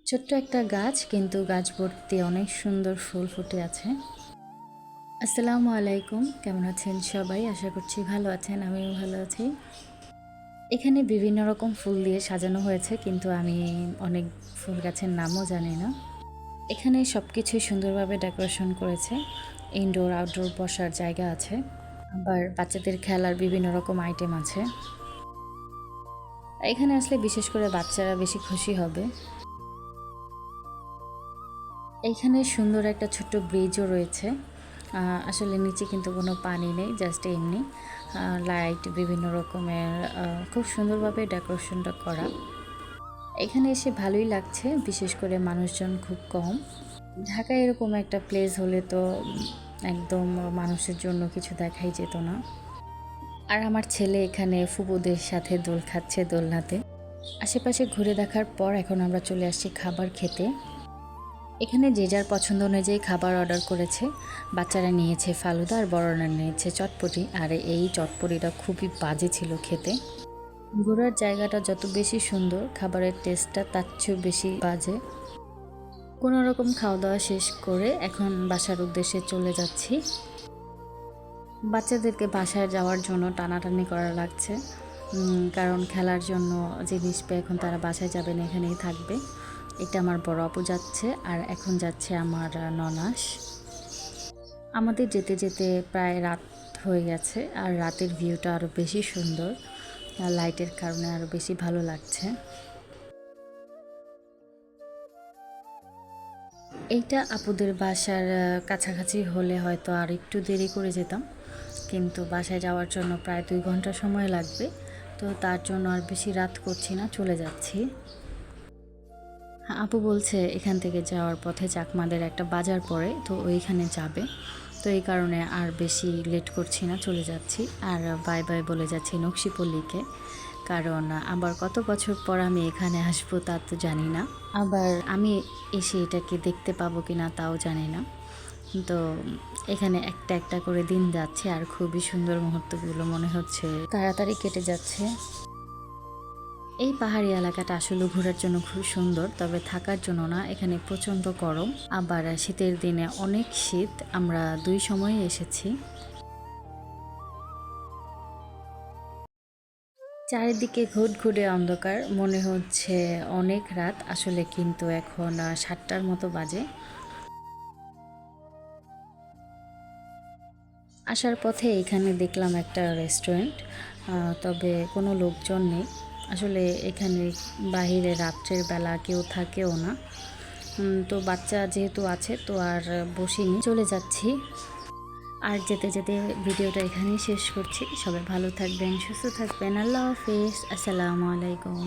ছোট্ট একটা গাছ, কিন্তু গাছ ভর্তি অনেক সুন্দর ফুল ফুটে আছে। আসসালামু আলাইকুম, কেমন আছেন সবাই? আশা করছি ভালো আছেন, আমিও ভালো আছি। এখানে বিভিন্ন রকম ফুল দিয়ে সাজানো হয়েছে, কিন্তু আমি অনেক ফুল গাছের নামও জানি না। এখানে সব কিছুই সুন্দরভাবে ডেকোরেশন করেছে। ইনডোর আউটডোর বসার জায়গা আছে, আবার বাচ্চাদের খেলার বিভিন্ন রকম আইটেম আছে। এখানে আসলে বিশেষ করে বাচ্চারা বেশি খুশি হবে। এইখানে সুন্দর একটা ছোট্ট ব্রিজও রয়েছে। আসলে নিচে কিন্তু কোনো পানি নেই, জাস্ট এমনি লাইট বিভিন্ন রকমের খুব সুন্দরভাবে ডেকোরেশনটা করা। এখানে এসে ভালোই লাগছে, বিশেষ করে মানুষজন খুব কম। ঢাকায় এরকম একটা প্লেস হলে তো একদম মানুষের জন্য কিছু দেখাই যেত না। আর আমার ছেলে এখানে ফুপুদের সাথে দোল খাচ্ছে দোলনাতে। আশেপাশে ঘুরে দেখার পর এখন আমরা চলে আসছি খাবার খেতে। এখানে যে যার পছন্দ অনুযায়ী খাবার অর্ডার করেছে। বাচ্চারা নিয়েছে ফালুদা আর বড়রা নিয়েছে চটপটি। আর এই চটপটিটা খুবই বাজে ছিল খেতে। ঘোরার জায়গাটা যত বেশি সুন্দর, খাবারের টেস্টটা তার চেয়েও বেশি বাজে। কোনো রকম খাওয়া দাওয়া শেষ করে এখন বাসার উদ্দেশ্যে চলে যাচ্ছি। বাচ্চাদেরকে বাসায় যাওয়ার জন্য টানাটানি করা লাগছে, কারণ খেলার জন্য জিনিস পেয়ে এখন তারা বাসায় যাবে না, এখানেই থাকবে। এটা আমার বড় আপু যাচ্ছে, আর এখন যাচ্ছে আমার ননাস। আমাদের যেতে যেতে প্রায় রাত হয়ে গেছে, আর রাতের ভিউটা আরও বেশি সুন্দর, লাইটের কারণে আরও বেশি ভালো লাগছে। এইটা আপুদের বাসার কাছাকাছি হলে হয়তো আর একটু দেরি করে যেতাম, কিন্তু বাসায় যাওয়ার জন্য প্রায় 2 ঘন্টা সময় লাগবে। তো তার জন্য আর বেশি রাত করছি না, চলে যাচ্ছি। হ্যাঁ, আপু বলছে এখান থেকে যাওয়ার পথে চাকমাদের একটা বাজার পড়ে, তো ওইখানে যাবে। তো এই কারণে আর বেশি লেট করছি না, চলে যাচ্ছি। আর বাই বাই বলে যাচ্ছি নকশিপল্লিকে, কারণ আবার কত বছর পর আমি এখানে আসবো তা তো জানি না। আবার আমি এসে এটাকে দেখতে পাবো কি না তাও জানি না। তো এখানে একটা একটা করে দিন যাচ্ছে, আর খুবই সুন্দর মুহূর্তগুলো মনে হচ্ছে তাড়াতাড়ি কেটে যাচ্ছে। এই পাহাড়ি এলাকাটা আসলে ঘোরার জন্য খুব সুন্দর, তবে থাকার জন্য না। এখানে প্রচণ্ড গরম, আবার শীতের দিনে অনেক শীত। আমরা 2 সময়ে এসেছি। চারিদিকে ঘুটঘুটে অন্ধকার, মনে হচ্ছে অনেক রাত, আসলে কিন্তু এখন 7টার মতো বাজে। আসার পথে এখানে দেখলাম একটা রেস্টুরেন্ট, তবে কোনো লোকজন নেই। আসলে এখানে বাহিরে রাত্রের বেলা কেউ থাকেও না। তো বাচ্চা যেহেতু আছে, তো আর বসিনি, চলে যাচ্ছি। আর যেতে যেতে ভিডিওটা এখানেই শেষ করছি। সবাই ভালো থাকবেন, সুস্থ থাকবেন। আল্লাহ হাফেজ, আসসালামু আলাইকুম।